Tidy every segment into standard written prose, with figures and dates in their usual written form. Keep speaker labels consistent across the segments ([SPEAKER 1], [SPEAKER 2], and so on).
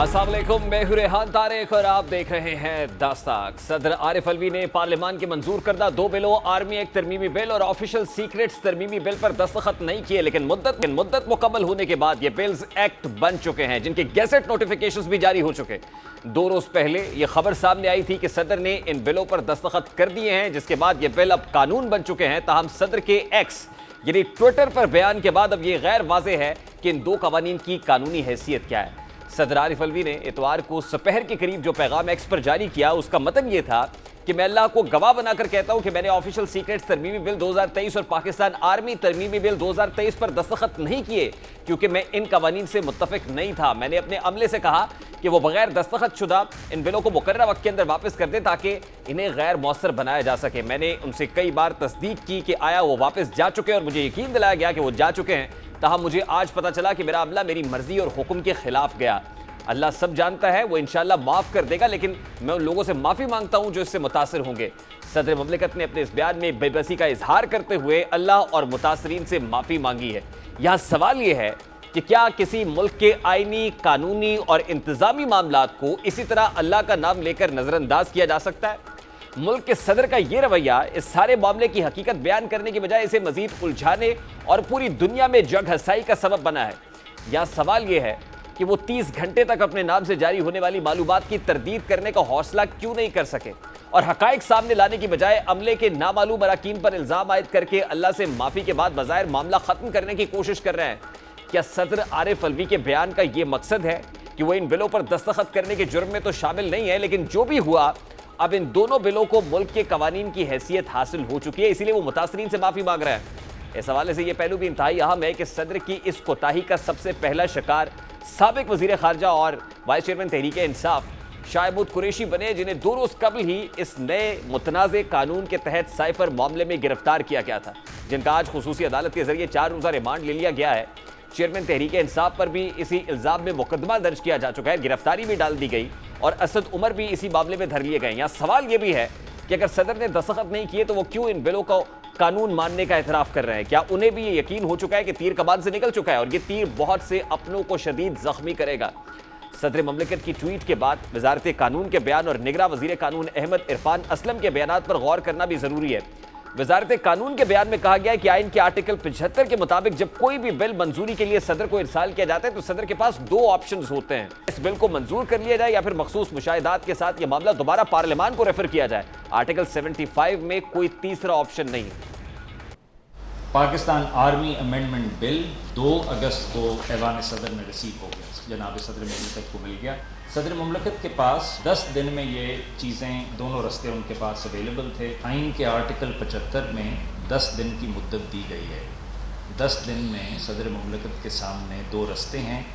[SPEAKER 1] अस्सलाम वालेकुम, मैं हूं रेहान तारिक और आप देख रहे हैं दास्ताक। सदर आरिफ अलवी ने पार्लियामान के मंजूर करदा 2 बिलों, आर्मी एक्ट तरमीमी बिल और ऑफिशियल सीक्रेट्स तरमीमी बिल पर दस्तखत नहीं किए, लेकिन मुद्दत मुकम्मल होने के बाद ये बिल्स एक्ट बन चुके हैं, जिनके गैजेट नोटिफिकेशंस भी जारी हो चुके। 2 रोज पहले ये खबर सामने आई थी कि सदर ने इन बिलों पर दस्तखत कर दिए हैं, जिसके बाद ये बिल अब कानून बन चुके हैं। ताहम सदर के एक्स यानी ट्विटर पर बयान के बाद अब ये गैर वाज़ेह है कि इन 2 कवानीन की कानूनी हैसियत क्या है। सदर आरिफ अलवी ने इतवार को दोपहर के करीब जो पैगाम एक्स पर जारी किया, उसका मतन ये था कि मैं अल्लाह को गवाह बनाकर कहता हूं कि मैंने ऑफिशियल सीक्रेट्स तरमीमी बिल 2023 और पाकिस्तान आर्मी तरमीमी बिल 2023 पर दस्तखत नहीं किए, क्योंकि मैं इन कवानीन से मुत्तफिक नहीं था। मैंने अपने अमले से कहा कि वो बगैर दस्तखत शुदा इन बिलों को मुकर्रर वक्त के अंदर वापस कर दें ताकि इन्हें गैर मौसर बनाया जा सके। मैंने उनसे कई बार तस्दीक की कि आया वो वापस जा चुके हैं और मुझे यकीन दिलाया गया कि वो जा चुके हैं। ताहम मुझे आज पता चला कि मेरा अमला मेरी मर्जी और हुक्म के खिलाफ गया। अल्लाह सब जानता है, वो इंशाअल्लाह माफ़ कर देगा, लेकिन मैं उन लोगों से माफ़ी मांगता हूं जो इससे मुतासिर होंगे। सदर ममलिकत ने अपने इस बयान में बेबसी का इजहार करते हुए अल्लाह और मुतासरीन से माफ़ी मांगी है। यहां सवाल यह है कि क्या किसी मुल्क के आईनी, कानूनी और इंतजामी मामलात को इसी तरह अल्लाह का नाम लेकर नज़रअंदाज किया जा सकता है? मुल्क के सदर का यह रवैया इस सारे मामले की हकीकत बयान करने की बजाय इसे मजीद उलझाने और पूरी दुनिया में जग हसाई का सबब बना है। यहां सवाल यह है कि वो 30 घंटे तक अपने नाम से जारी होने वाली मालूमात की तरदीद करने का हौसला क्यों नहीं कर सके और हकायक सामने लाने की बजाय अमले के नामालूम अरकान पर इल्जाम आयद करके अल्लाह से माफ़ी के बाद बज़ाहिर मामला ख़त्म करने की कोशिश कर रहे हैं। क्या सदर आरिफ अलवी के बयान का ये मकसद है कि वो इन बिलों पर दस्तखत करने के जुर्म में तो शामिल नहीं है, लेकिन जो भी हुआ अब इन दोनों बिलों को मुल्क के कवानीन की हैसियत हासिल हो चुकी है, इसीलिए वो मुतासरीन से माफ़ी मांग रहे हैं। इस हवाले से यह पहलू भी इंतहाई अहम है कि सदर की इस कोताही का सबसे पहला शिकार साबिक वजीर खारजा और वाइस चेयरमैन तहरीक इंसाफ शाह महमूद कुरैशी बने, जिन्हें 2 रोज कबल ही इस नए मुतनाज़े कानून के तहत साइफर मामले में गिरफ्तार किया गया था, जिनका आज खुसूसी अदालत के जरिए 4 रोज़ा रिमांड ले लिया गया है। चेयरमैन तहरीक इंसाफ पर भी इसी इल्ज़ाम में मुकदमा दर्ज किया जा चुका है, गिरफ्तारी भी डाल दी गई और असद उमर भी इसी मामले में धर लिए गए। यहाँ सवाल यह भी है कि अगर सदर ने दस्तखत नहीं किए तो वो क्यों इन बिलों को कानून मानने का एतराफ़ कर रहे हैं? क्या उन्हें भी ये यकीन हो चुका है कि तीर कमान से निकल चुका है और ये तीर बहुत से अपनों को शदीद जख्मी करेगा? सदर ममलिकत की ट्वीट के बाद वजारत कानून के बयान और निगरां वजीर कानून अहमद इरफान असलम के बयानात पर गौर करना भी ज़रूरी है। वजारत कानून के बयान में कहा गया है कि आइन के आर्टिकल 75 के मुताबिक जब कोई भी बिल मंजूरी के लिए सदर को इरसाल किया जाता है तो सदर के पास 2 ऑप्शन होते हैं। इस बिल को मंजूर कर लिया जाए या फिर मखसूस मुशाहिदात के साथ यह मामला दोबारा पार्लियामान को रेफर किया जाए। आर्टिकल 75 में कोई तीसरा ऑप्शन नहीं है।
[SPEAKER 2] पाकिस्तान आर्मी अमेंडमेंट बिल 2 अगस्त को ऐवान सदर में रिसीव हो गया, जनाब सदर ममलिकत को मिल गया। सदर ममलिकत के पास 10 दिन में ये चीज़ें, दोनों रस्ते उनके पास अवेलेबल थे। आइन के आर्टिकल 75 में 10 दिन की मुद्दत दी गई है। 10 दिन में सदर ममलिकत के सामने 2 रस्ते हैं।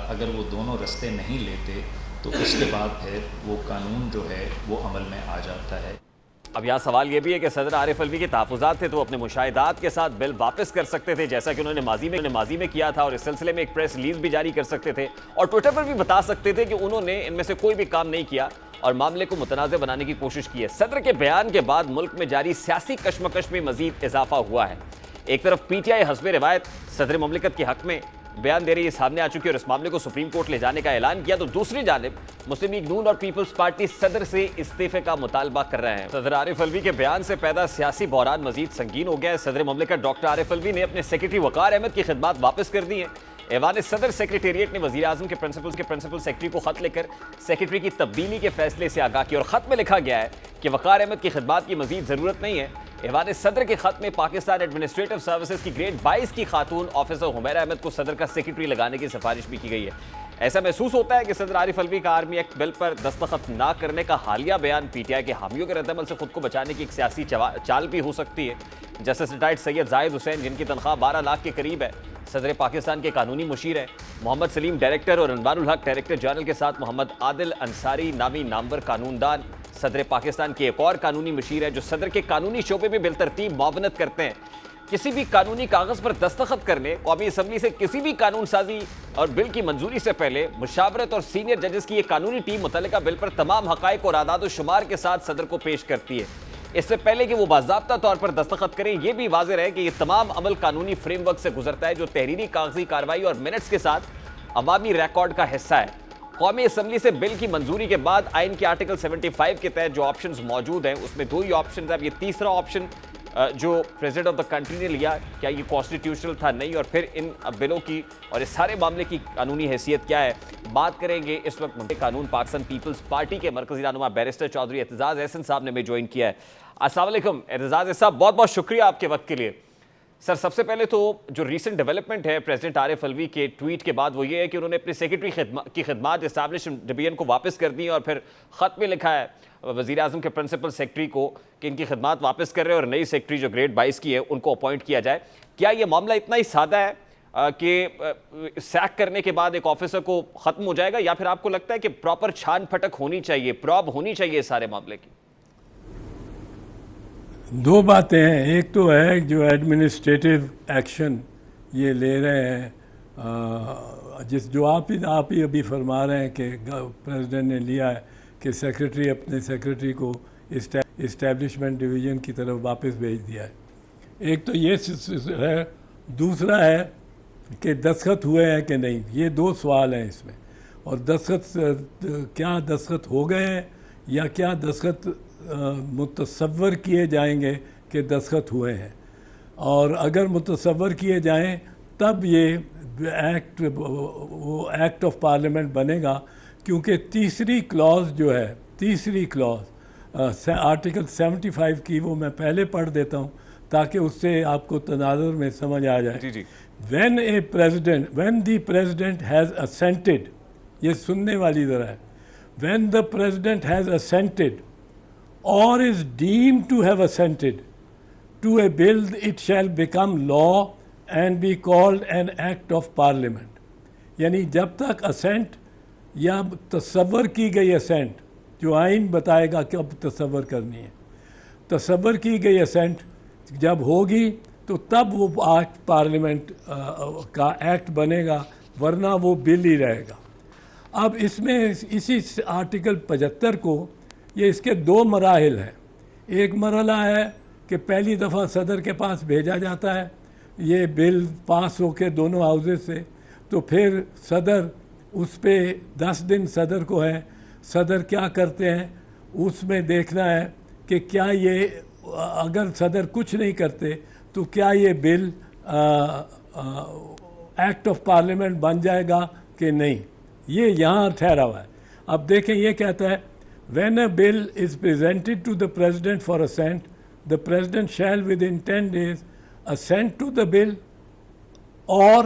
[SPEAKER 2] अगर वो दोनों रस्ते नहीं लेते तो उसके बाद फिर वो कानून जो है वो अमल में आ जाता है।
[SPEAKER 1] अब यहाँ सवाल यह भी है कि सदर आरिफ अलवी के तहफ़्फ़ुज़ात थे तो अपने मुशाहिदात के साथ बिल वापस कर सकते थे, जैसा कि उन्होंने माजी में किया था, और इस सिलसिले में एक प्रेस रिलीज भी जारी कर सकते थे और ट्विटर पर भी बता सकते थे कि उन्होंने इनमें से कोई भी काम नहीं किया और मामले को मुतनाज़ बनाने की कोशिश की है। सदर के बयान के बाद मुल्क में जारी सियासी कशमकश में मजीद इजाफा हुआ है। एक तरफ PTI हस्बे रिवायत सदर ममलिकत के हक में बयान दे रही है, सामने आ चुकी है और इस मामले को सुप्रीम कोर्ट ले जाने का ऐलान किया, तो दूसरी जानिब मुस्लिम लीग नून और पीपल्स पार्टी सदर से इस्तीफे का मुतालबा कर रहे हैं। सदर आरिफ अलवी के बयान से पैदा सियासी बहरान मजीद संगीन हो गया है। सदर ममलिकत डॉक्टर आरिफ अलवी ने अपने सेक्रेटरी वकार अहमद की खिदमात वापस कर दी हैं। ऐवान सदर सेक्रेटेरिएट ने वज़ीर आज़म के प्रिंसिपल सेक्रेटरी को खत लेकर सेक्रेटरी की तब्दीली के फैसले से आगाह किया और खत में लिखा गया है कि वकार अहमद की खिदमात की मजीद ज़रूरत नहीं है। ऐवान सदर के खत में पाकिस्तान एडमिनिस्ट्रेटिव सर्विसेज की ग्रेड 22 की खातून ऑफिसर हुमैरा अहमद को सदर का सेक्रेटरी लगाने की सिफारिश भी की गई है। ऐसा महसूस होता है कि सदर आरिफ अलवी का आर्मी एक्ट बिल पर दस्तखत ना करने का हालिया बयान PTI के हामियों के रद्दअमल से खुद को बचाने की एक सियासी चाल भी हो सकती है। जस्टिस रिटायर्ड सैयद जाहिद हुसैन, जिनकी तनख्वाह 12 लाख के करीब है, सदर पाकिस्तान के कानूनी मुशीर हैं। मोहम्मद सलीम डायरेक्टर और अनवारुल हक डायरेक्टर जनरल के साथ मोहम्मद आदिल अंसारी नामी नामवर कानूनदान सदर पाकिस्तान के एक और कानूनी मुशीर है, जो सदर के कानूनी शोबे में बिलतरतीब मुआवनत करते हैं। किसी भी कानूनी कागज़ पर दस्तखत करने, कौमी असम्बली से किसी भी कानून साजी और बिल की मंजूरी से पहले मुशावरत और सीनियर जजेस की एक कानूनी टीम मुतल्लिका बिल पर तमाम हक़ाइक़ और आदाद शुमार के साथ सदर को पेश करती है। इससे पहले कि वो बाज़ाब्ता तौर पर दस्तखत करें, यह भी वाज़ेह रहे कि यह तमाम अमल कानूनी फ्रेमवर्क से गुजरता है जो तहरीरी कागजी कार्रवाई और मिनट्स के साथ अवामी रिकॉर्ड का हिस्सा है कौमी असम्बली से बिल की मंजूरी के बाद आइन के आर्टिकल 75 के तहत जो ऑप्शंस मौजूद हैं उसमें दो ही ऑप्शंस हैं। अब ये तीसरा ऑप्शन जो प्रेसिडेंट ऑफ द कंट्री ने लिया, क्या ये कॉन्स्टिट्यूशनल था? नहीं। और फिर इन बिलों की और इस सारे मामले की कानूनी हैसियत क्या है, बात करेंगे इस वक्त। कानून पाकिस्तान पीपल्स पार्टी के मरकजी रहनुमा बैरिस्टर चौधरी एतजाज एहसन साहब ने हमें ज्वाइन किया है। अस्सलाम वालेकुम एतजाज साहब, बहुत बहुत शुक्रिया आपके वक्त के लिए। सर, सबसे पहले तो जो रीसेंट डेवलपमेंट है प्रेसिडेंट आरिफ अलवी के ट्वीट के बाद, वो ये है कि उन्होंने अपने सेक्रेटरी की खिदमात इस्टेब्लिश डिवीजन को वापस कर दी और फिर ख़त में लिखा है वज़ीर आज़म के प्रिंसिपल सेक्रेटरी को कि इनकी खिदमात वापस कर रहे हैं और नई सेक्रेटरी जो ग्रेड 22 की है उनको अपॉइंट किया जाए। क्या ये मामला इतना ही सादा है कि सैक करने के बाद एक ऑफिसर को ख़त्म हो जाएगा, या फिर आपको लगता है कि प्रॉपर छान फटक होनी चाहिए, प्रॉब होनी चाहिए इस सारे मामले की?
[SPEAKER 3] दो बातें हैं। एक तो है जो एडमिनिस्ट्रेटिव एक्शन ये ले रहे हैं, जो आप ही अभी फरमा रहे हैं कि प्रेसिडेंट ने लिया है कि सेक्रेटरी अपने सेक्रेटरी को इस्टेब्लिशमेंट डिवीज़न की तरफ वापस भेज दिया है। एक तो ये है, दूसरा है कि दस्तखत हुए हैं कि नहीं। ये दो सवाल हैं इसमें। और दस्तखत, क्या दस्तखत हो गए हैं या क्या दस्तखत मुतसव्वर किए जाएंगे कि दस्तखत हुए हैं। और अगर मुतसव्वर किए जाएं तब ये एक्ट ऑफ पार्लियामेंट बनेगा, क्योंकि तीसरी क्लॉज जो है, तीसरी क्लॉज आर्टिकल 75 की, वो मैं पहले पढ़ देता हूँ ताकि उससे आपको तनाज़ुर में समझ आ जाए।
[SPEAKER 1] जी।
[SPEAKER 3] When the president has assented, ये सुनने वाली ज़रा है, when the president has assented or is deemed to have assented to a bill, it shall become law and be called an act of parliament। यानी जब तक असेंट या तसव्वुर की गई असेंट, जो आइन बताएगा कब तसव्वुर करनी है, तसव्वुर की गई असेंट जब होगी तो तब वो एक्ट पार्लियामेंट का एक्ट बनेगा, वरना वो बिल ही रहेगा। अब इसमें इसी आर्टिकल 75 को, ये इसके दो मराहिल हैं। एक मरहला है कि पहली दफ़ा सदर के पास भेजा जाता है ये बिल पास होके दोनों हाउसेज से, तो फिर सदर उस पर 10 दिन सदर को है, सदर क्या करते हैं उसमें देखना है कि क्या ये, अगर सदर कुछ नहीं करते तो क्या ये बिल एक्ट ऑफ पार्लियामेंट बन जाएगा कि नहीं। ये यहाँ ठहरा हुआ है। अब देखें, ये कहता है when a bill is presented to the president for assent, the president shall within 10 days assent to the bill, or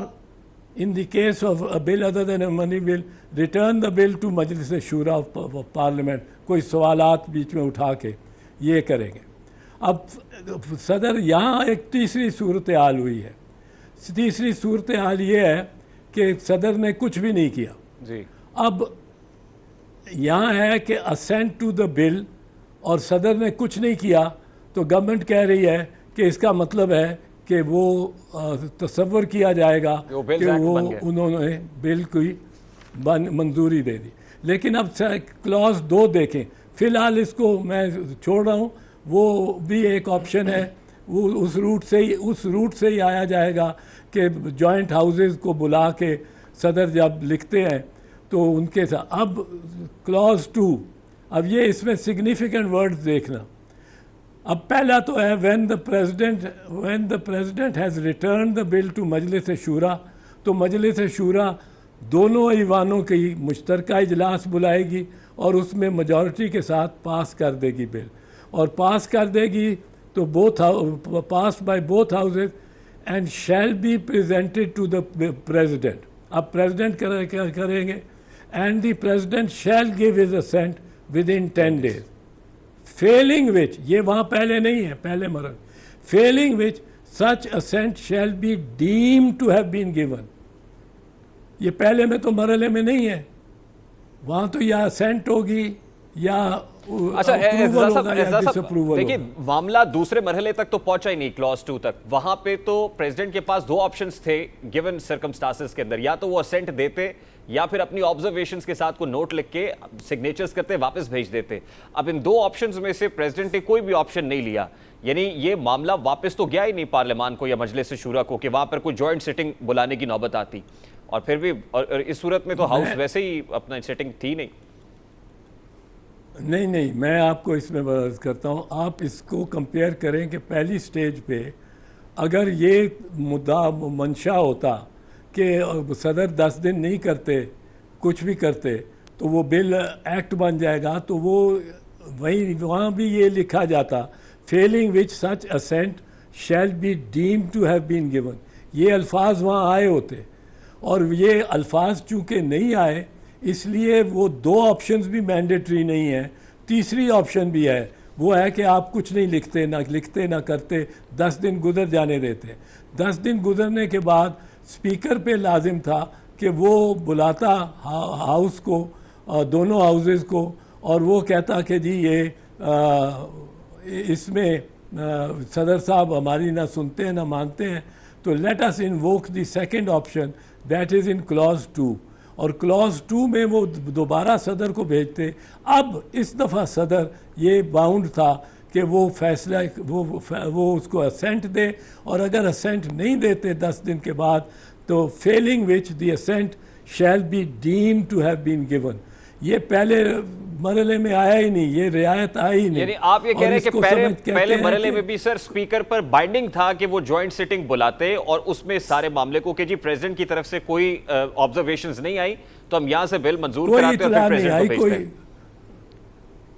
[SPEAKER 3] in the case of a bill other than a money bill, return the bill to Majlis Shura of Parliament। कोई सवालात बीच में उठा के ये करेंगे। अब सदर, यहाँ एक तीसरी सूरत हाल हुई है। तीसरी सूरत हाल ये है कि सदर ने कुछ भी नहीं किया
[SPEAKER 1] जी।
[SPEAKER 3] अब यहाँ है कि असेंट टू द बिल और सदर ने कुछ नहीं किया, तो गवर्नमेंट कह रही है कि इसका मतलब है कि वो तसव्वुर किया जाएगा कि वो उन्होंने बिल की मंजूरी दे दी। लेकिन अब क्लॉज 2 देखें, फ़िलहाल इसको मैं छोड़ रहा हूँ, वो भी एक ऑप्शन है। वो उस रूट से ही आया जाएगा कि जॉइंट हाउसेस को बुला के सदर जब लिखते हैं तो उनके साथ। अब क्लॉज 2, अब ये इसमें सिग्निफिकेंट वर्ड्स देखना। अब पहला तो है when the president has return the bill to Majlis Shura, तो मजलिस शूरा दोनों ऐवानों की मुश्तरका इजलास बुलाएगी और उसमें मेजॉरिटी के साथ पास कर देगी बिल, और पास कर देगी तो pass by both houses and shall be presented to the president. अब प्रेसिडेंट क्या करेंगे, and the president shall give his assent within 10 days, failing which, ये वहाँ पहले नहीं है, पहले मरल, failing which such assent shall be deemed to have been given। ये पहले में तो मरले में नहीं है, वहाँ तो या assent होगी या
[SPEAKER 1] अच्छा, देखिए मामला दूसरे मरहले तक तो पहुंचा ही नहीं, क्लॉज 2 तक। वहां पे तो प्रेसिडेंट के पास 2 ऑप्शंस थे गिवन सर्कमस्टांसेस के अंदर, या तो वो असेंट देते या फिर अपनी ऑब्जर्वेशंस के साथ को नोट लिख के सिग्नेचर्स करते वापस भेज देते। अब इन 2 ऑप्शंस में से प्रेसिडेंट ने कोई भी ऑप्शन नहीं लिया, यानी ये मामला वापस तो गया ही नहीं पार्लियामान को या मजलिस शूरा को कि वहां पर कोई जॉइंट सिटिंग बुलाने की नौबत आती। और फिर भी और इस सूरत में तो हाउस वैसे ही अपना सेटिंग थी नहीं।
[SPEAKER 3] नहीं नहीं, मैं आपको इसमें बहस करता हूँ। आप इसको कंपेयर करें कि पहली स्टेज पे अगर ये मुद्दा मंशा होता कि सदर 10 दिन नहीं करते, कुछ भी करते, तो वो बिल एक्ट बन जाएगा, तो वो वहाँ भी ये लिखा जाता, failing which such assent shall be deemed to have been given. ये अल्फाज वहाँ आए होते, और ये अल्फाज चूँकि नहीं आए, इसलिए वो 2 ऑप्शंस भी मैंडेटरी नहीं है। तीसरी ऑप्शन भी है, वो है कि आप कुछ नहीं लिखते ना करते, 10 दिन गुजर जाने देते। 10 दिन गुजरने के बाद स्पीकर पे लाजिम था कि वो बुलाता हाउस को, दोनों हाउसेस को, और वो कहता कि जी ये इसमें सदर साहब हमारी ना सुनते हैं ना मानते हैं, तो let us invoke the second option that is in clause 2, और क्लॉज 2 में वो दोबारा सदर को भेजते। अब इस दफ़ा सदर ये बाउंड था कि वो फैसला वो उसको असेंट दे, और अगर असेंट नहीं देते 10 दिन के बाद, तो failing which the assent shall be deemed to have been given. ये पहले मरहले में आया ही नहीं, ये रियायत आई ही नहीं।
[SPEAKER 1] यानी आप ये कह रहे हैं कि पहले मरहले में भी सर स्पीकर पर बाइंडिंग था कि वो जॉइंट सिटिंग बुलाते और उसमें सारे मामले को कि जी प्रेसिडेंट की तरफ से कोई ऑब्जर्वेशंस नहीं आई, तो हम यहां से बिल मंजूर कराते और फिर प्रेसिडेंट को भेजते।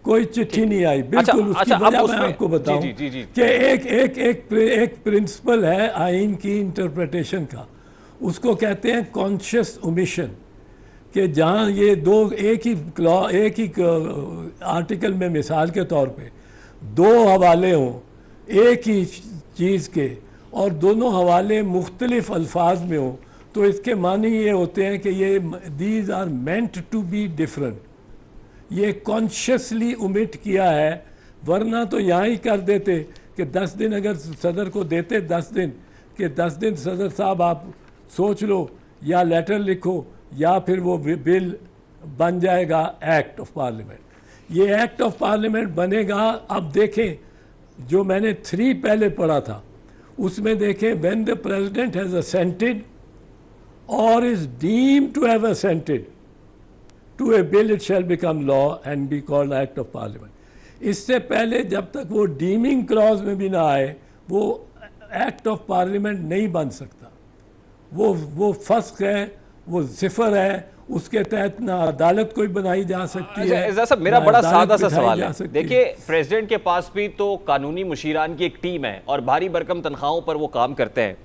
[SPEAKER 3] कोई चिट्ठी नहीं आई, बिल्कुल। उसकी वजह मैं आपको बताऊं कि एक प्रिंसिपल है आइन की इंटरप्रिटेशन का, उसको कहते हैं कॉन्शियस ओमिशन, कि जहाँ ये एक ही आर्टिकल में मिसाल के तौर पे 2 हवाले हों एक ही चीज़ के, और दोनों हवाले मुख्तलिफ अल्फाज में हों, तो इसके मानी ये होते हैं कि ये these are meant to be different. ये कॉन्शियसली ओमिट किया है, वरना तो यहाँ ही कर देते कि 10 दिन अगर सदर को देते, 10 दिन कि 10 दिन सदर साहब आप सोच लो या लेटर लिखो, या फिर वो बिल बन जाएगा एक्ट ऑफ पार्लियामेंट। ये एक्ट ऑफ पार्लियामेंट बनेगा। अब देखें, जो मैंने 3 पहले पढ़ा था, उसमें देखें when the president has assented or is deemed to have assented to a bill it shall become law and be called act of parliament. इससे पहले जब तक वो डीमिंग क्लॉज में भी ना आए, वो एक्ट ऑफ पार्लियामेंट नहीं बन सकता। वो फस्क है, वो सिफर है, उसके तहत ना अदालत कोई बनाई जा सकती है।
[SPEAKER 1] एजाज साहब, मेरा बड़ा सादा सा सवाल है। देखिए, प्रेसिडेंट के पास भी तो कानूनी मुशीरान की एक टीम है और भारी भरकम तनख्वाहों पर वो काम करते हैं।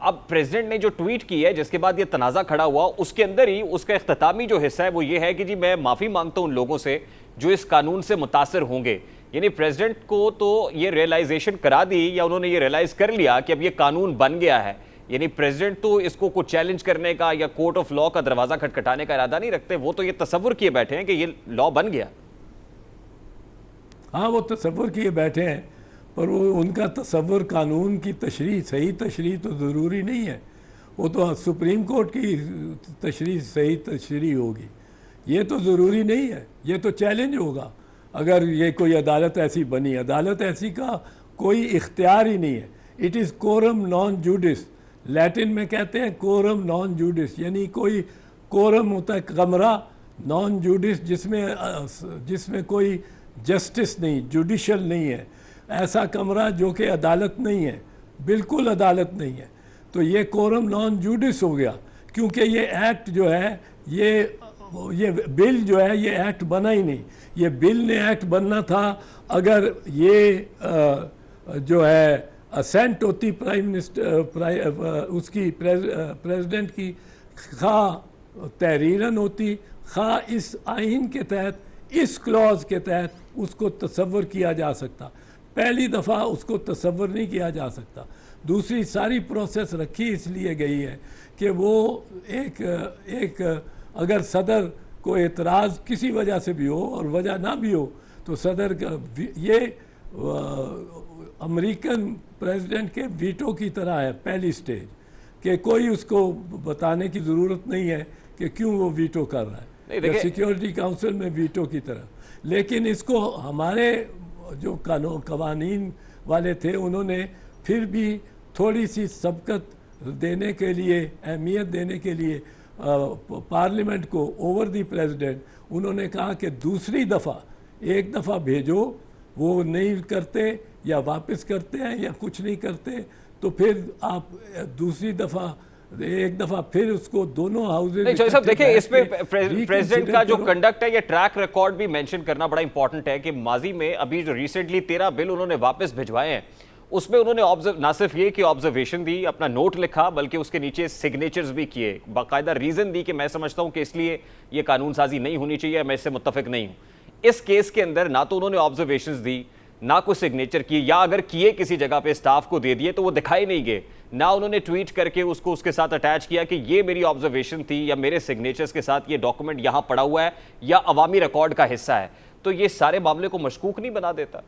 [SPEAKER 1] अब प्रेसिडेंट ने जो ट्वीट की है, जिसके बाद ये तनाज़ा खड़ा हुआ, उसके अंदर ही उसका इख्तितामी जो हिस्सा है वो ये है कि जी मैं माफ़ी मांगता हूँ उन लोगों से जो इस कानून से मुतासर होंगे। यानी प्रेसिडेंट को तो ये रियलाइजेशन करा दी, या उन्होंने ये रियलाइज़ कर लिया कि अब ये कानून बन गया है। यानी प्रेसिडेंट तो इसको कुछ चैलेंज करने का या कोर्ट ऑफ लॉ का दरवाजा खटखटाने का इरादा नहीं रखते, वो तो ये तसव्वुर किए बैठे हैं कि ये लॉ बन गया।
[SPEAKER 3] हाँ, वो तसव्वुर किए बैठे हैं, पर वो उनका तसव्वुर कानून की तशरीह, सही तशरीह तो ज़रूरी नहीं है। वो तो सुप्रीम कोर्ट की तशरीह, सही तशरीह होगी, ये तो ज़रूरी नहीं है। ये तो चैलेंज होगा अगर ये कोई अदालत ऐसी बनी। अदालत ऐसी का कोई इख्तियार ही नहीं है। It is coram non judice, Latin में कहते हैं कोरम नॉन जुडिस, यानी कोई कोरम होता है कमरा, नॉन जुडिस जिसमें कोई जस्टिस नहीं, जुडिशल नहीं है, ऐसा कमरा जो कि अदालत नहीं है, बिल्कुल अदालत नहीं है। तो ये कोरम नॉन जुडिस हो गया, क्योंकि ये एक्ट जो है, ये बिल जो है, ये एक्ट बना ही नहीं। ये बिल ने एक्ट बनना था अगर ये जो है असेंट होती प्राइम मिनिस्टर उसकी प्रेसिडेंट की, खा तहरीरन होती, खा इस आइन के तहत, इस क्लॉज के तहत उसको तसव्वुर किया जा सकता। पहली दफ़ा उसको तसव्वुर नहीं किया जा सकता। दूसरी सारी प्रोसेस रखी इसलिए गई है कि वो एक अगर सदर को एतराज़ किसी वजह से भी हो और वजह ना भी हो, तो सदर का ये अमेरिकन प्रेसिडेंट के वीटो की तरह है पहली स्टेज, कि कोई उसको बताने की ज़रूरत नहीं है कि क्यों वो वीटो कर रहा है, सिक्योरिटी काउंसिल में वीटो की तरह। लेकिन इसको हमारे जो कवानीन वाले थे, उन्होंने फिर भी थोड़ी सी सबकत देने के लिए, अहमियत देने के लिए पार्लियामेंट को ओवर द प्रेसिडेंट, उन्होंने कहा कि दूसरी दफ़ा, एक दफ़ा भेजो, वो नहीं करते या वापस करते हैं या कुछ नहीं करते, तो फिर आप दूसरी दफ़ा, एक दफ़ा फिर उसको दोनों हाउसेज।
[SPEAKER 1] नहीं साहब देखिए, इसमें प्रेसिडेंट का जो कंडक्ट है, ये ट्रैक रिकॉर्ड भी मेंशन करना बड़ा इंपॉर्टेंट है कि माजी में अभी जो रिसेंटली 13 बिल उन्होंने वापस भिजवाए हैं, उसमें उन्होंने ना सिर्फ ये कि ऑब्जर्वेशन दी, अपना नोट लिखा, बल्कि उसके नीचे सिग्नेचर्स भी किए, बाकायदा रीजन दी कि मैं समझता हूं कि इसलिए ये कानून साजी नहीं होनी चाहिए, मैं इससे मुत्तफिक नहीं हूं। इस केस के अंदर ना तो उन्होंने ऑब्जर्वेशंस दी, ना कोई सिग्नेचर किए, या अगर किए किसी जगह पे स्टाफ को दे दिए तो वो दिखाई नहीं गए, ना उन्होंने ट्वीट करके उसको उसके साथ अटैच किया कि ये मेरी ऑब्जर्वेशन थी या मेरे सिग्नेचर्स के साथ ये डॉक्यूमेंट यहां पड़ा हुआ है या अवामी रिकॉर्ड का हिस्सा है। तो ये सारे मामले को मशकूक नहीं बना देता?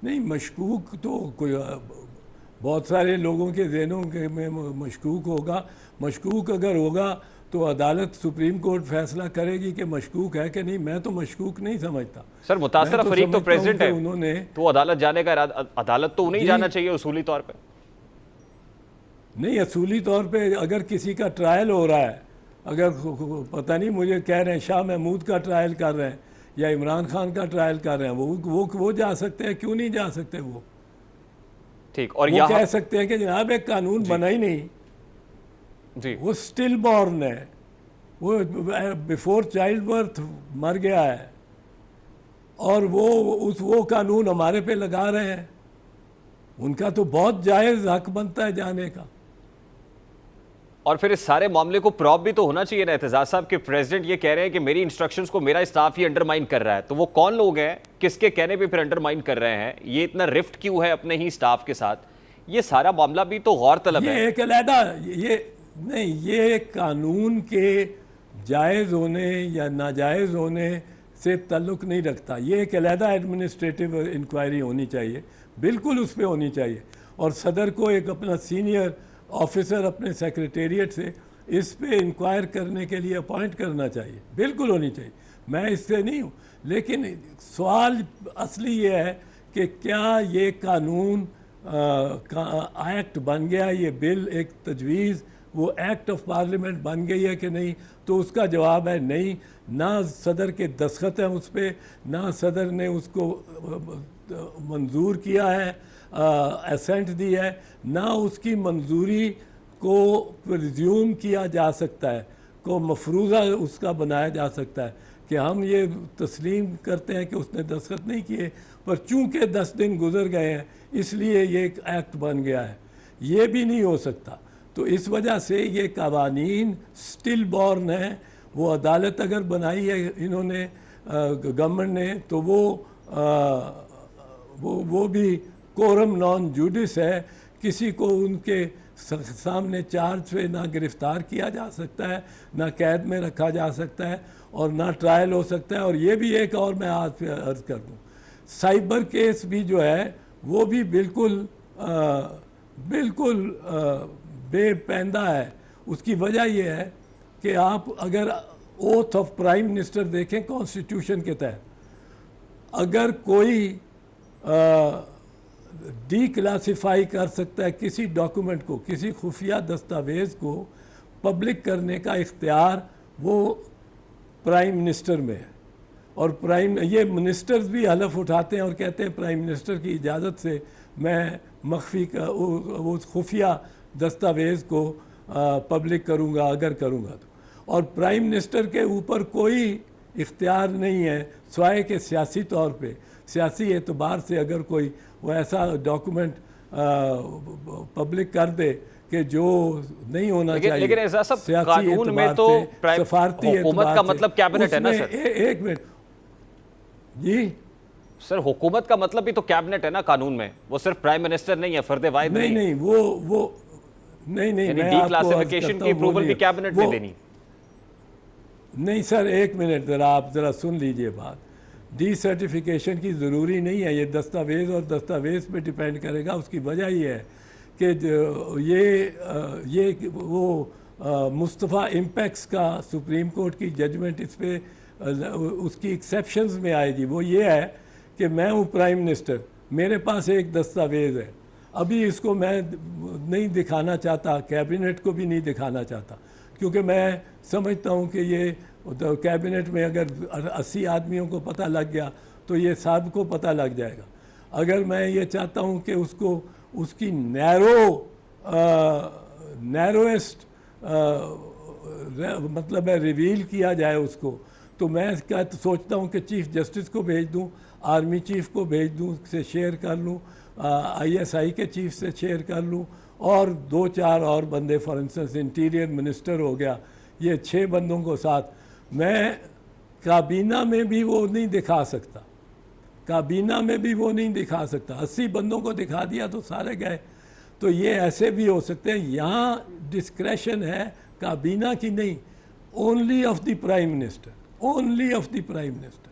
[SPEAKER 3] नहीं, मशकूक तो कोई बहुत सारे लोगों के जहनों के में मशकूक होगा। मशकूक अगर होगा तो अदालत, सुप्रीम कोर्ट फैसला करेगी कि मशकूक है कि नहीं। मैं तो मशकूक नहीं समझता
[SPEAKER 1] सर। मुतासरा फरीक तो प्रेसिडेंट है,
[SPEAKER 3] उन्होंने
[SPEAKER 1] तो अदालत जाने का अदालत तो उन्हें जाना चाहिए उसूली तौर पे।
[SPEAKER 3] नहीं, असूली तौर पे अगर किसी का ट्रायल हो रहा है, अगर पता नहीं मुझे कह रहे हैं शाह महमूद का ट्रायल कर रहे हैं या इमरान खान का ट्रायल कर रहे हैं, वो जा सकते हैं, क्यों नहीं जा सकते? वो
[SPEAKER 1] ठीक, और
[SPEAKER 3] वो कह सकते हैं कि जनाब एक कानून बना ही नहीं
[SPEAKER 1] जी,
[SPEAKER 3] वो स्टिल बॉर्न है, वो बिफोर चाइल्ड बर्थ मर गया है, और वो कानून हमारे पे लगा रहे हैं। उनका तो बहुत जायज़ हक बनता है जाने का।
[SPEAKER 1] और फिर इस सारे मामले को प्रॉप भी तो होना चाहिए ना एतजाज साहब, कि प्रेसिडेंट ये कह रहे हैं कि मेरी इंस्ट्रक्शंस को मेरा स्टाफ ही अंडरमाइन कर रहा है, तो वो कौन लोग हैं, किसके कहने पे फिर अंडरमाइन कर रहे हैं, ये इतना रिफ्ट क्यों है अपने ही स्टाफ के साथ? ये सारा मामला भी तो गौर तलब है।
[SPEAKER 3] ये एक अलहदा, ये कानून के जायज़ होने या नाजायज़ होने से ताल्लुक़ नहीं रखता। ये एक अलहदा एडमिनिस्ट्रेटिव इंक्वायरी होनी चाहिए, बिल्कुल उस पर होनी चाहिए, और सदर को एक अपना सीनियर ऑफिसर अपने सेक्रेटेरिएट से इस पे इंक्वायर करने के लिए अपॉइंट करना चाहिए, बिल्कुल होनी चाहिए। मैं इससे नहीं हूँ, लेकिन सवाल असली ये है कि क्या ये कानून का एक्ट बन गया, ये बिल एक तजवीज़ वो एक्ट ऑफ पार्लियामेंट बन गई है कि नहीं? तो उसका जवाब है नहीं। ना सदर के दस्तखत हैं उस पर, ना सदर ने उसको मंजूर किया है, असेंट दी है, ना उसकी मंजूरी को प्रिज्यूम किया जा सकता है, को मफरूज़ा उसका बनाया जा सकता है कि हम ये तस्लीम करते हैं कि उसने दस्तखत नहीं किए, पर चूँकि 10 दिन गुजर गए हैं इसलिए ये एक एक्ट बन गया है। ये भी नहीं हो सकता। तो इस वजह से ये कवानीन स्टिल बॉर्न है। वो अदालत अगर बनाई है इन्होंने, गवर्नमेंट ने, तो वो भी कोरम नॉन जुडिस है। किसी को उनके सामने चार्ज पे ना गिरफ्तार किया जा सकता है, ना कैद में रखा जा सकता है, और ना ट्रायल हो सकता है। और ये भी एक और मैं आज पे अर्ज कर दूँ, साइबर केस भी जो है वो भी बिल्कुल बेपैंदा है। उसकी वजह यह है कि आप अगर ओथ ऑफ प्राइम मिनिस्टर देखें कॉन्स्टिट्यूशन के तहत, अगर कोई डीक्लासिफाई कर सकता है किसी डॉक्यूमेंट को, किसी खुफिया दस्तावेज़ को पब्लिक करने का इख्तियार वो प्राइम मिनिस्टर में है। और ये मिनिस्टर्स भी हलफ उठाते हैं और कहते हैं प्राइम मिनिस्टर की इजाज़त से मैं मख्फी का उस खुफिया दस्तावेज़ को पब्लिक करूँगा अगर करूँगा तो। और प्राइम मिनिस्टर के ऊपर कोई इख्तियार नहीं है स्वाय के सियासी तौर पे, सियासी एतबार से अगर कोई वो ऐसा डॉक्यूमेंट पब्लिक कर दे कि जो नहीं होना चाहिए।
[SPEAKER 1] लेकिन ऐसा सब कानून में तो
[SPEAKER 3] सफारती
[SPEAKER 1] हुकूमत का मतलब कैबिनेट है ना सर?
[SPEAKER 3] एक मिनट जी
[SPEAKER 1] सर, हुकूमत का मतलब भी तो कैबिनेट है ना कानून में, वो सिर्फ प्राइम मिनिस्टर नहीं है, फर्द वाहिद
[SPEAKER 3] नहीं। नहीं वो नहीं
[SPEAKER 1] डीक्लासिफिकेशन की अप्रूवल भी कैबिनेट ने देनी।
[SPEAKER 3] नहीं सर, एक मिनट आप जरा सुन लीजिए बात। डी सर्टिफिकेशन की ज़रूरी नहीं है, ये दस्तावेज़ और दस्तावेज़ पे डिपेंड करेगा। उसकी वजह ये है कि ये वो मुस्तफ़ा इम्पैक्ट्स का सुप्रीम कोर्ट की जजमेंट इस पे उसकी एक्सेप्शंस में आएगी। वो ये है कि मैं हूँ प्राइम मिनिस्टर, मेरे पास एक दस्तावेज़ है अभी इसको मैं नहीं दिखाना चाहता, कैबिनेट को भी नहीं दिखाना चाहता, क्योंकि मैं समझता हूँ कि ये तो कैबिनेट में अगर 80 आदमियों को पता लग गया तो ये सब को पता लग जाएगा। अगर मैं ये चाहता हूँ कि उसको उसकी नैरोएस्ट मतलब है रिवील किया जाए उसको, तो मैं क्या सोचता हूँ कि चीफ जस्टिस को भेज दूँ, आर्मी चीफ को भेज दूँ, से शेयर कर लूँ, ISI के चीफ से शेयर कर लूँ, और 2-4 और बंदे, फॉर इंस्टेंस इंटीरियर मिनिस्टर हो गया, ये 6 बंदों को साथ मैं काबीना में भी वो नहीं दिखा सकता, काबीना में भी वो नहीं दिखा सकता। 80 बंदों को दिखा दिया तो सारे गए। तो ये ऐसे भी हो सकते हैं। यहाँ डिस्क्रेशन है काबीना की नहीं, only of the prime minister, only of the prime minister.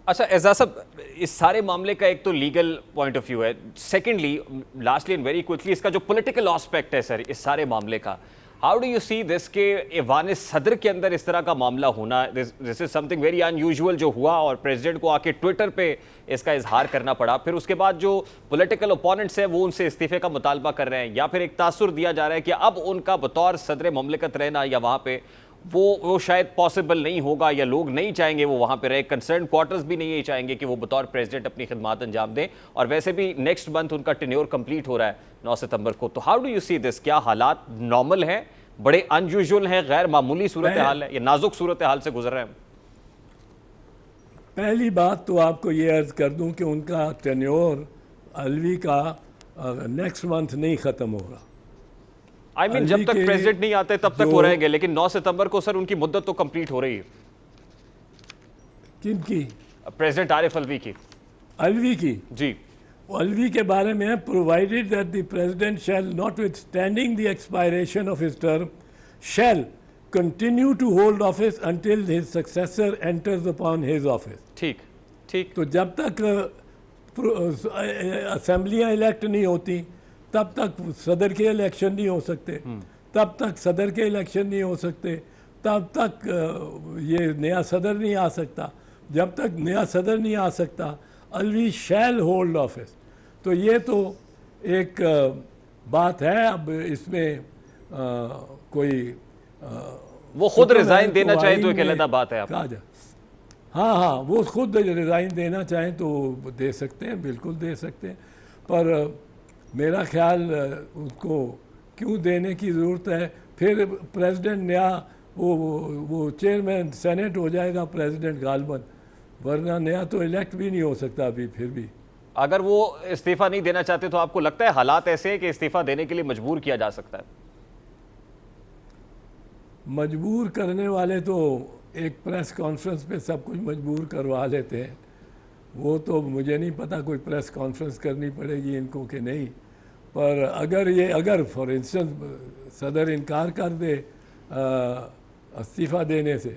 [SPEAKER 1] अच्छा एजाज साहब, इस सारे मामले का एक तो लीगल पॉइंट ऑफ व्यू है, secondly lastly and very quickly इसका जो पॉलिटिकल एस्पेक्ट है सर इस सारे मामले का, how do you see this के ऐवान सदर के अंदर इस तरह का मामला होना, this is something very unusual जो हुआ, और प्रेसिडेंट को आके ट्विटर पे इसका इजहार करना पड़ा। फिर उसके बाद जो पॉलिटिकल ओपोनेंट्स हैं वो उनसे इस्तीफे का मुतालबा कर रहे हैं, या फिर एक तासुर दिया जा रहा है कि अब उनका बतौर सदर ममलिकत रहना या वहाँ पे वो शायद पॉसिबल नहीं होगा, या लोग नहीं चाहेंगे वो वहाँ पे रहे, कंसर्न क्वार्टर्स भी नहीं चाहेंगे कि वो बतौर प्रेसिडेंट अपनी खिदमत अंजाम दें, और वैसे भी नेक्स्ट मंथ उनका टेन्योर कंप्लीट हो रहा है 9 सितंबर को। तो how do you see this, क्या हालात नॉर्मल हैं, बड़े अनयूजुअल हैं, गैर मामूली सूरत हाल है, या नाजुक सूरत हाल से गुजर रहे हैं?
[SPEAKER 3] पहली बात तो आपको ये अर्ज कर दूं कि उनका टेन्योर अलवी का नेक्स्ट मंथ नहीं ख़त्म हो रहा।
[SPEAKER 1] I mean, जब तक प्रेसिडेंट नहीं आते तब तक वो रहेंगे, लेकिन 9 सितंबर को सर उनकी मुद्दत तो कंप्लीट हो रही है।
[SPEAKER 3] किनकी?
[SPEAKER 1] प्रेसिडेंट आरिफ अलवी की।
[SPEAKER 3] अलवी की?
[SPEAKER 1] जी।
[SPEAKER 3] अलवी के बारे में provided that the president shall notwithstanding the expiration of his term shall continue to hold office until his successor enters upon his office.
[SPEAKER 1] ठीक ठीक।
[SPEAKER 3] तो जब तक असेंबलियां इलेक्ट नहीं होती तब तक सदर के इलेक्शन नहीं हो सकते, तब तक सदर के इलेक्शन नहीं हो सकते, तब तक ये नया सदर नहीं आ सकता। जब तक नया सदर नहीं आ सकता अलवी शैल होल्ड ऑफिस। तो ये तो एक बात है। अब इसमें कोई
[SPEAKER 1] वो खुद रिजाइन देना चाहे तो एक अलग बात है।
[SPEAKER 3] कहा जाए, हाँ, वो खुद रिजाइन देना चाहें तो दे सकते हैं, बिल्कुल दे सकते हैं, पर मेरा ख्याल उसको क्यों देने की ज़रूरत है? फिर प्रेसिडेंट नया वो चेयरमैन सेनेट हो जाएगा प्रेसिडेंट गालबन, वरना नया तो इलेक्ट भी नहीं हो सकता अभी। फिर भी
[SPEAKER 1] अगर वो इस्तीफा नहीं देना चाहते तो आपको लगता है हालात ऐसे हैं कि इस्तीफा देने के लिए मजबूर किया जा सकता है?
[SPEAKER 3] मजबूर करने वाले तो एक प्रेस कॉन्फ्रेंस पे सब कुछ मजबूर करवा लेते हैं। वो तो मुझे नहीं पता कोई प्रेस कॉन्फ्रेंस करनी पड़ेगी इनको कि नहीं, पर अगर फॉर इंस्टेंस सदर इनकार कर दे इस्तीफ़ा देने से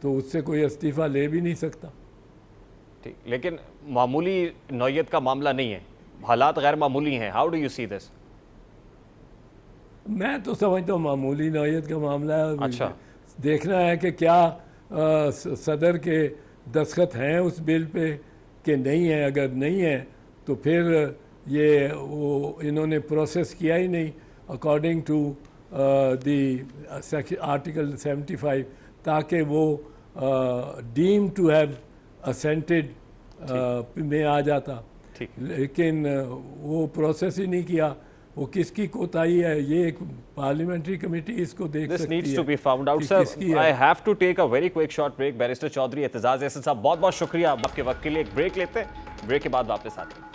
[SPEAKER 3] तो उससे कोई इस्तीफ़ा ले भी नहीं सकता।
[SPEAKER 1] ठीक, लेकिन मामूली नौयत का मामला नहीं है, हालात गैर मामूली हैं। How do you see this?
[SPEAKER 3] मैं तो समझता हूँ मामूली नौयत का मामला है।
[SPEAKER 1] अच्छा,
[SPEAKER 3] देखना है कि क्या सदर के दस्तखत हैं उस बिल पे कि नहीं है। अगर नहीं है तो फिर ये वो इन्होंने प्रोसेस किया ही नहीं अकॉर्डिंग टू दी आर्टिकल 75, ताकि वो डीम टू हैव असेंटेड में आ जाता। लेकिन वो प्रोसेस ही नहीं किया। वो किसकी कोताही है? ये एक पार्लियामेंट्री कमेटी इसको देख सकती है।
[SPEAKER 1] This needs to be found out, sir. I have to take a very quick short break. Barrister Chaudhry Aitzaz Ahsan साहब, बहुत बहुत शुक्रिया आपके वक्त के लिए। एक ब्रेक लेते हैं, ब्रेक के बाद वापस आते हैं।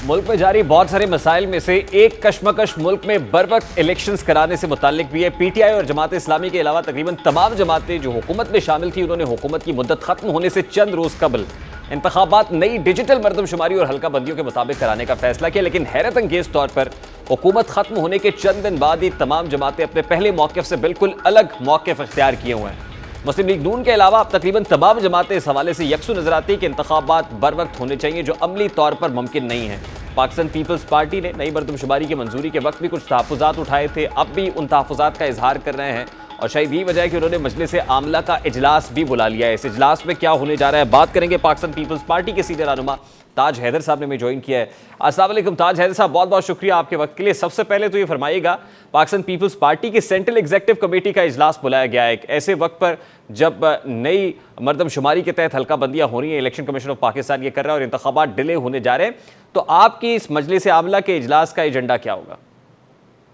[SPEAKER 1] मुल्क में जारी बहुत सारे मसाइल में से एक कशमकश मुल्क में बर वक्त इलेक्शंस कराने से मुताल्लिक भी है। PTI और जमात इस्लामी के अलावा तकरीबन तमाम जमातें जो हुकूमत में शामिल थी, उन्होंने हुकूमत की मुद्दत खत्म होने से चंद रोज कबल इंतखाबात नई डिजिटल मरदमशुमारी और हल्का बंदियों के मुताबिक कराने का फैसला किया। लेकिन हैरत अंगेज तौर पर हुकूमत खत्म होने के चंद दिन बाद ही तमाम जमातें अपने पहले मौक़िफ़ से बिल्कुल अलग मौक़िफ़ इख्तियार किए हुए हैं। मुस्लिम लीग नून के अलावा अब तकरीबन तमाम जमातें इस हवाले से यकसू नजर आती है कि इंतखाबात बर वक्त होने चाहिए, जो अमली तौर पर मुमकिन नहीं है। पाकिस्तान पीपल्स पार्टी ने नई मरदमशुमारी की मंजूरी के वक्त भी कुछ तहफ़्फ़ुज़ात उठाए थे, अब भी उन तहफ़्फ़ुज़ात का इजहार कर रहे हैं और शायद यही वजह है कि उन्होंने मजलिस आमला का इजलास भी बुला लिया है। इस इजलास में क्या होने जा रहा है, बात करेंगे। पाकिस्तान पीपल्स पार्टी के सीनियर रहनुमा ताज हैदर साहब ने हमें ज्वाइन किया है। अस्सलाम वालेकुम ताज हैदर साहब, बहुत बहुत शुक्रिया आपके वक्त के लिए। सबसे पहले तो ये फरमाइएगा, पाकिस्तान पीपल्स पार्टी की सेंट्रल एग्जीक्यूटिव कमेटी का इजलास बुलाया गया है ऐसे वक्त पर जब नई मरदमशुमारी के तहत हल्का बंदियां हो रही हैं, इलेक्शन कमीशन ऑफ पाकिस्तान ये कर रहा है और इंतखाबात डिले होने जा रहे हैं, तो आपकी इस मजलिस आमला के इजलास का एजेंडा क्या होगा?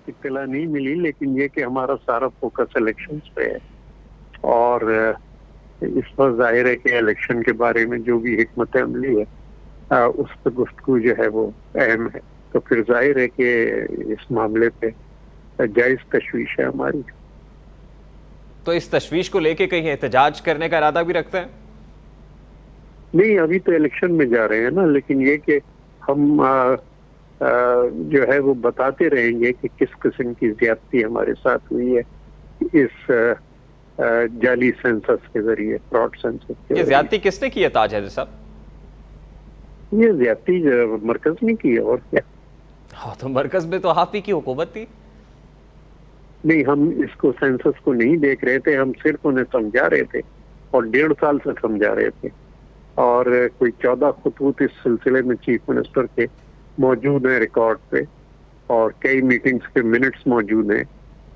[SPEAKER 4] इत्तला नहीं मिली, लेकिन ये कि हमारा सारा फोकस इलेक्शंस पे है और इस पर जाहिर है कि इलेक्शन के बारे में जो भी हिकमत अमली है उस पर गुफ्तगू जो है वो अहम है। तो फिर जाहिर है कि इस मामले पे जायज तशवीश है हमारी।
[SPEAKER 1] तो इस तशवीश को लेके कहीं एहतजाज करने का इरादा भी रखते हैं?
[SPEAKER 4] नहीं, अभी तो इलेक्शन में जा रहे हैं ना, लेकिन ये कि हम जो है वो बताते रहेंगे कि किस किस्म की ज्यादती हमारे साथ हुई है इस जाली सेंसस के जरिए, फ्रॉड सेंसस के।
[SPEAKER 1] ये ज्यादती किसने की है ताज हैदर साहब?
[SPEAKER 4] ये ज्यादती मरकज ने की है, और क्या।
[SPEAKER 1] हाँ, तो मरकज में तो आप ही की हुकूमत थी।
[SPEAKER 4] नहीं, हम इसको सेंसस को नहीं देख रहे थे, हम सिर्फ उन्हें समझा रहे थे और 1.5 साल से समझा रहे थे। और कोई 14 खतूत इस सिलसिले में चीफ मिनिस्टर के मौजूद हैं रिकॉर्ड पे, और कई मीटिंग्स के मिनट्स मौजूद हैं।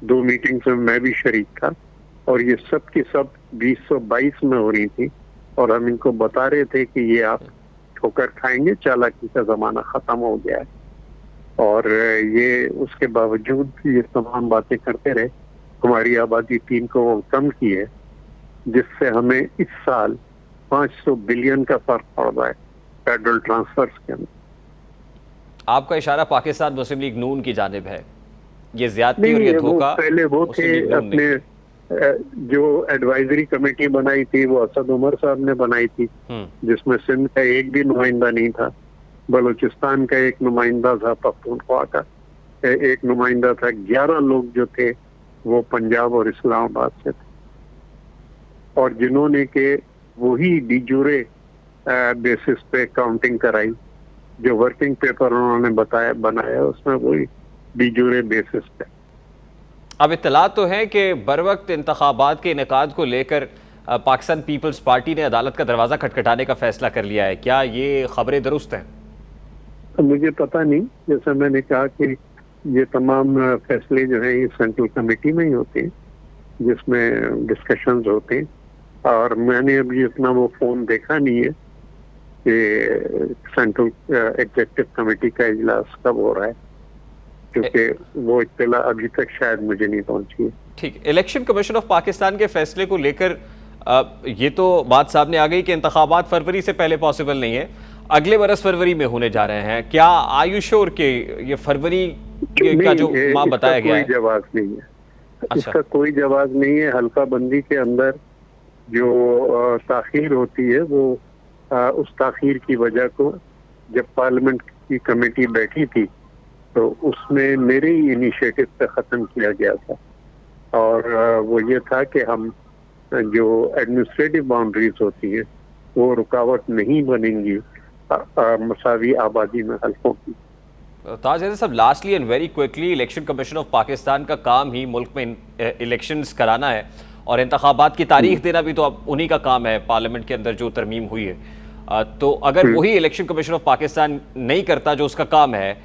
[SPEAKER 4] 2 मीटिंग्स में मैं भी शरीक था और ये सब की सब 2022 में हो रही थी और हम इनको बता रहे थे कि ये आप ठोकर खाएंगे, चालाकी का जमाना खत्म हो गया है। और ये उसके बावजूद ये तमाम बातें करते रहे। हमारी आबादी 3 को कम की है, जिससे हमें इस साल 500 बिलियन का फर्क पड़ रहा है फेडरल ट्रांसफर्स के अंदर।
[SPEAKER 1] आपका इशारा पाकिस्तान मुस्लिम लीग नून की जानिब है, ये ज्यादती और ये धोखा।
[SPEAKER 4] पहले वो थे अपने जो एडवाइजरी कमेटी बनाई थी वो असद उमर साहब ने बनाई थी, जिसमें सिंध का एक भी नुमाइंदा नहीं था, बलूचिस्तान का एक नुमाइंदा था, पख्तूनख्वा का एक नुमाइंदा था, 11 लोग जो थे वो पंजाब और इस्लामाबाद से थे। और जिन्होंने के वही डिजूरे बेसिस पे काउंटिंग कराई, जो वर्किंग पेपर उन्होंने बनाया उसमें वही डिजूरे बेसिस पे।
[SPEAKER 1] अब इत्तला तो है कि बरवक्त इंतखाबात के इनेकाद को लेकर पाकिस्तान पीपल्स पार्टी ने अदालत का दरवाज़ा खटखटाने का फैसला कर लिया है, क्या ये खबरें दुरुस्त हैं?
[SPEAKER 4] मुझे पता नहीं, जैसा मैंने कहा कि ये तमाम फैसले जो हैं ये सेंट्रल कमेटी में ही होते हैं, जिसमें डिस्कशंस होते हैं। और मैंने अभी इतना वो फोन देखा नहीं है कि सेंट्रल एग्जीक्यूटिव कमेटी का इजलास कब हो रहा है, क्योंकि वो इत्तला अभी तक शायद मुझे नहीं पहुंची है।
[SPEAKER 1] ठीक, इलेक्शन कमीशन ऑफ पाकिस्तान के फैसले को लेकर ये तो बात सामने आ गई कि इंतखाबात फरवरी से पहले पॉसिबल नहीं है, अगले बरस फरवरी में होने जा रहे हैं। क्या आयुष्योर के ये फरवरी का जो माह बताया गया है?
[SPEAKER 4] कोई जवाब नहीं है।
[SPEAKER 1] अच्छा।
[SPEAKER 4] इसका कोई जवाब नहीं है। हल्का बंदी के अंदर जो ताखीर होती है वो उस ताखीर की वजह को, जब पार्लियामेंट की कमेटी बैठी थी तो उसमें मेरे ही इनिशिएटिव पे ख़त्म किया गया था। और वो ये था कि हम जो एडमिनिस्ट्रेटिव बाउंड्रीज होती है वो रुकावट नहीं बनेंगी मसावी आबादी में हल्कों की।
[SPEAKER 1] ताज हैदर साहब, lastly and very quickly, election commission of Pakistan का काम ही मुल्क में इलेक्शंस कराना है और इंतखाबात की तारीख देना भी तो अब उन्हीं का काम है, पार्लियामेंट के अंदर जो तरमीम हुई है। तो अगर वही इलेक्शन कमीशन ऑफ पाकिस्तान नहीं करता जो उसका काम है,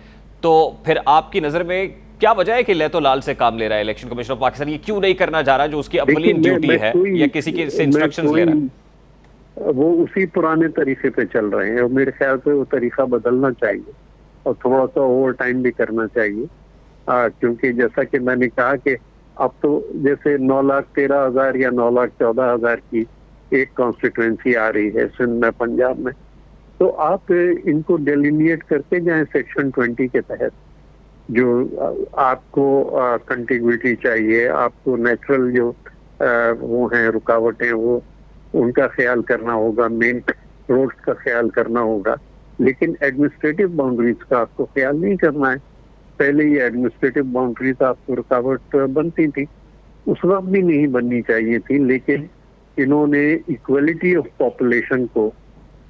[SPEAKER 1] तो फिर आपकी नज़र में क्या वजह है कि लैतो लाल से काम ले रहा है इलेक्शन कमीशन ऑफ पाकिस्तान? ये क्यों नहीं करना चाह रहा जो उसकी अव्वलीन ड्यूटी है, या किसी के से इंस्ट्रक्शंस ले रहा है?
[SPEAKER 4] वो उसी पुराने तरीके पे चल रहे हैं और मेरे ख्याल से वो तरीका बदलना चाहिए और थोड़ा सा ओवर टाइम भी करना चाहिए। क्योंकि जैसा कि मैंने कहा कि अब तो जैसे 9,13,000 या 9,14,000 की एक कॉन्स्टिट्यूएंसी आ रही है सिंध में, पंजाब में, तो आप इनको डेलिनिएट करते जाएं सेक्शन 20 के तहत। जो आपको कंटिग्यूटी चाहिए, आपको नेचुरल जो वो हैं रुकावटें, वो उनका ख्याल करना होगा, मेन रोड्स का ख्याल करना होगा, लेकिन एडमिनिस्ट्रेटिव बाउंड्रीज का आपको ख्याल नहीं करना है। पहले ये एडमिनिस्ट्रेटिव बाउंड्रीज आपको रुकावट बनती थी, उस वक्त भी नहीं बननी चाहिए थी, लेकिन इन्होंने इक्वलिटी ऑफ पॉपुलेशन को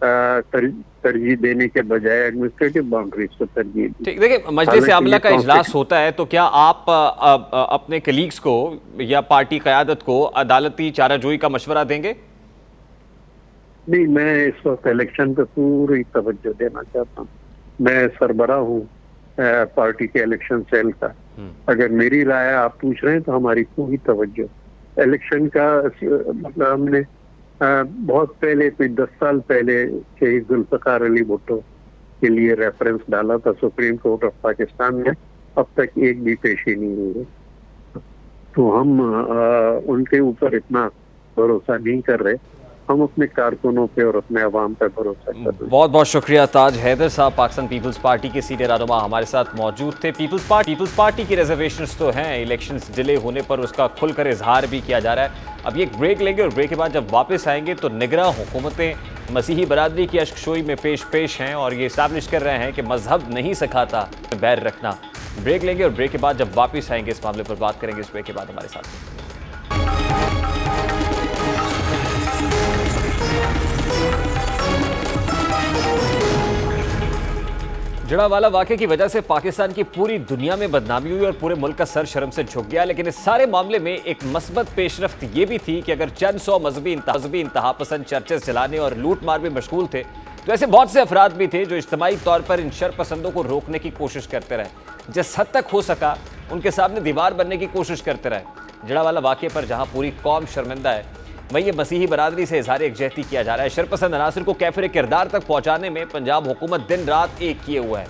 [SPEAKER 4] तरजीह देने के बजाय एडमिनिस्ट्रेटिव बाउंड्रीज को तरजीह दी।
[SPEAKER 1] ठीक, देखिए मजलिस आमला का इजलास होता है तो क्या आप अपने कलीग्स को या पार्टी क़यादत को अदालती चाराजोई का मशवरा देंगे?
[SPEAKER 4] नहीं, मैं इस वक्त इलेक्शन पे पूरी तवज्जो देना चाहता हूँ। मैं सरबराह हूँ पार्टी के इलेक्शन सेल का। अगर मेरी राय आप पूछ रहे हैं तो हमारी पूरी तवज्जो इलेक्शन का, मतलब हमने बहुत पहले, कोई 10 साल पहले शहीद जुल्फ़िकार अली भुट्टो के लिए रेफरेंस डाला था सुप्रीम कोर्ट ऑफ पाकिस्तान में, अब तक एक भी पेशी नहीं हुई है। तो हम उनके ऊपर इतना भरोसा नहीं कर रहे, हम अपने कारकुनों पे और अपने अवाम पे भरोसा कर रहे हैं।
[SPEAKER 1] बहुत बहुत शुक्रिया ताज हैदर साहब, पाकिस्तान पीपल्स पार्टी के सीनियर रहनुमा हमारे साथ मौजूद थे। पीपल्स पार्टी की रिजर्वेशंस तो हैं, इलेक्शंस डिले होने पर उसका खुलकर इजहार भी किया जा रहा है। अब ये एक ब्रेक लेंगे और ब्रेक के बाद जब वापस आएंगे तो निगरां हुकूमतें मसीही बरादरी की अश्कशोई में पेश हैं और ये इस्टेब्लिश कर रहे हैं कि मजहब नहीं सिखाता बैर रखना। ब्रेक लेंगे और ब्रेक के बाद जब वापस आएंगे इस मामले पर बात करेंगे। इस ब्रेक के बाद हमारे साथ जड़ावाला वाक़े की वजह से पाकिस्तान की पूरी दुनिया में बदनामी हुई और पूरे मुल्क का सर शर्म से झुक गया। लेकिन इस सारे मामले में एक मस्बत पेशरफ्त ये भी थी कि अगर चंद सौ मजहबी इंतहापसंद चर्चेस चलाने और लूट मार में मशगूल थे तो ऐसे बहुत से अफराद भी थे जो इज्तिमाई तौर पर इन शरपसंदों को रोकने की कोशिश करते रहे। जिस हद तक हो सका उनके सामने दीवार बनने की कोशिश करते रहे। जड़ावाला वाक़े पर जहाँ पूरी कौम शर्मिंदा है, वहीं ये मसीही बरादरी से इजहार यकजहती किया जा रहा है। शरपसंद अनासर को कैफिर किरदार तक पहुंचाने में पंजाब हुकूमत दिन रात एक किए हुआ है।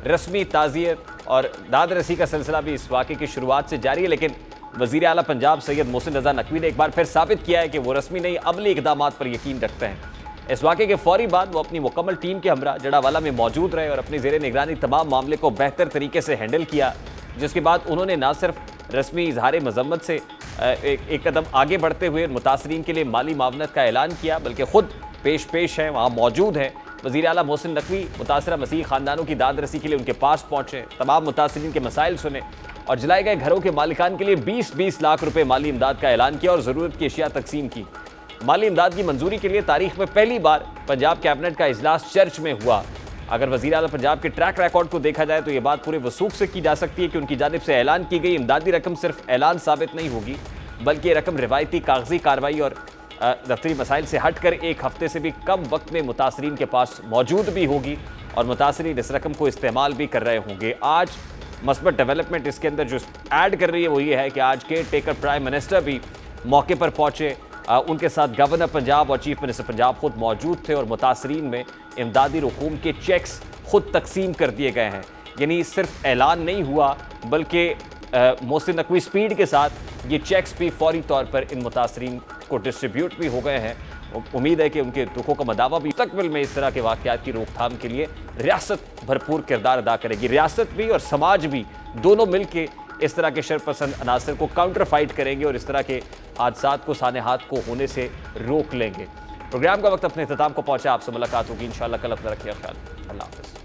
[SPEAKER 1] रस्मी ताज़ियत और दाद रसी का सिलसिला भी इस वाक़े की शुरुआत से जारी है, लेकिन वज़ीर आला पंजाब सैयद मोहसिन रज़ा नकवी ने एक बार फिर साबित किया है कि वो रस्मी नहीं अमली इक़दामात पर यकीन रखते हैं। इस वाक़े के फौरी बाद वो अपनी मुकम्मल टीम के हमरा जड़ावाला में मौजूद रहे और अपनी ज़ेरे निगरानी तमाम मामले को बेहतर तरीके से हैंडल किया, जिसके बाद उन्होंने न सिर्फ रस्मी इजहार मजम्मत से एक कदम आगे बढ़ते हुए मुतासरीन के लिए माली मावनत का ऐलान किया, बल्कि खुद पेश हैं, वहाँ मौजूद हैं। वज़ीर आला मोहसिन नकवी मुतासरा मसीही ख़ानदानों की दाद रसी के लिए उनके पास पहुँचे, तमाम मुतासरीन के मसाइल सुने और जलाए गए घरों के मालिकान के लिए 20-20 लाख रुपए माली इमदाद का ऐलान किया और ज़रूरत की अशिया तकसीम की। माली इमदाद की मंजूरी के लिए तारीख में पहली बार पंजाब कैबिनेट का इजलास चर्च में हुआ। अगर वज़ीर आला पंजाब के ट्रैक रिकॉर्ड को देखा जाए तो ये बात पूरे वसूख से की जा सकती है कि उनकी जानिब से ऐलान की गई इमदादी रकम सिर्फ ऐलान साबित नहीं होगी, बल्कि ये रकम रिवायती कागजी कार्रवाई और दफ्तरी मसाइल से हटकर एक हफ्ते से भी कम वक्त में मुतासरीन के पास मौजूद भी होगी और मुतासरीन इस रकम को इस्तेमाल भी कर रहे होंगे। आज मस्बत डेवलपमेंट इसके अंदर जो ऐड कर रही है वो ये है कि आज के टेकर प्राइम मिनिस्टर भी मौके पर पहुँचे, उनके साथ गवर्नर पंजाब और चीफ मिनिस्टर पंजाब खुद मौजूद थे और मुतासरीन में इमदादी रकूम के चेक्स खुद तकसीम कर दिए गए हैं। यानी सिर्फ ऐलान नहीं हुआ बल्कि मोहसिन नकवी स्पीड के साथ ये चेक्स भी फौरी तौर पर इन मुतासरीन को डिस्ट्रीब्यूट भी हो गए हैं। उम्मीद है कि उनके दुखों का मदावा भी मुस्तक़बिल में इस तरह के वाक़यात की रोकथाम के लिए रियासत भरपूर किरदार अदा करेगी। रियासत भी और समाज भी दोनों मिल के इस तरह के शरपसंद अनासर को काउंटर फाइट करेंगे और इस तरह के हादसात को साने हाथ को होने से रोक लेंगे। प्रोग्राम का वक्त अपने इख्तिताम को पहुंचा। आपसे मुलाकात होगी इंशाअल्लाह कल। अपना रखिए ख्याल। अल्लाह हाफ़िज़।